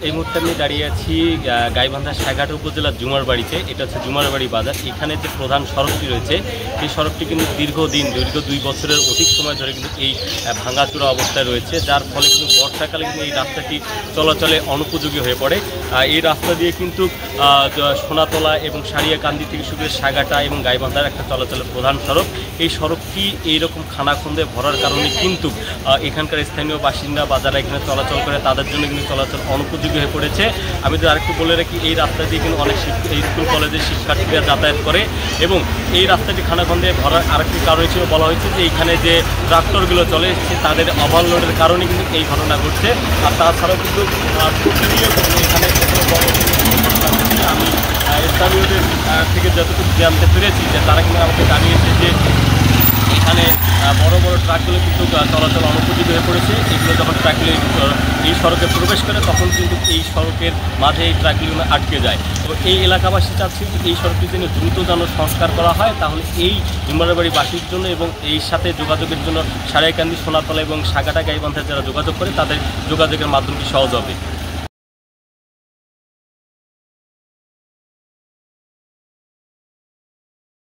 এই মুহূর্তে আমি দাঁড়িয়ে আছি গাইবান্ধা সাগারহাট উপজেলার জুমারবাড়িতে। এটা হচ্ছে জুমারবাড়ি বাজার। এখানে যে প্রধান সড়কটি রয়েছে সেই সড়কটি কিন্তু দীর্ঘ 2 বছরের অধিক সময় ধরে কিন্তু এই ভাঙাচোরা অবস্থায় রয়েছে, যার ফলে কিন্তু বর্ষাকালে কিন্তু এই রাস্তাটি চলাচলে অনুপযোগী হয়ে পড়ে। এই রাস্তা দিয়ে কিন্তু সোনাতলা এবং সারিয়াকান্দি থেকে শুরু করে সাগাটা এবং গাইবান্ধার একটা চলাচলের প্রধান সড়ক। এই সড়কটি এইরকম খানাখন্দে ভরার কারণে কিন্তু এখানকার স্থানীয় বাসিন্দা বা যারা এখানে চলাচল করে তাদের জন্য কিন্তু চলাচল অনুপযোগী হয়ে পড়েছে। আমি তো আরেকটু বলে রাখি, এই রাস্তা দিয়ে কিন্তু অনেক স্কুল কলেজের শিক্ষার্থীরা যাতায়াত করে এবং এই রাস্তাটি খানাখন্দে ভরার আরেকটি কারণ হিসেবে বলা হয়েছে যে এইখানে যে ট্রাক্টরগুলো চলে এসেছে তাদের ওভারলোডের কারণে কিন্তু এই ঘটনা ঘটছে। আর তাছাড়াও কিন্তু এখানে আমি স্থানীয়দের থেকে যতটুকু জানতে পেরেছি যে তারা কিন্তু আমাকে জানিয়েছে যে এখানে বড় বড় ট্রাকগুলো কিন্তু চলাচল অনুপযোগী হয়ে পড়েছে। এগুলো যখন ট্রাকগুলো এই সড়কে প্রবেশ করে তখন কিন্তু এই সড়কের মাঝে এই ট্রাকগুলো আটকে যায়। তো এই এলাকাবাসী চাচ্ছে যে এই সড়কটি যেন দ্রুত যেন সংস্কার করা হয়, তাহলে এই জুমারবাড়িবাসীর জন্য এবং এই সাথে যোগাযোগের জন্য সারিয়াকান্দি, সোনাতলা এবং সাগাটা গাইবান্ধা যারা যোগাযোগ করে তাদের যোগাযোগের মাধ্যমটি সহজ হবে।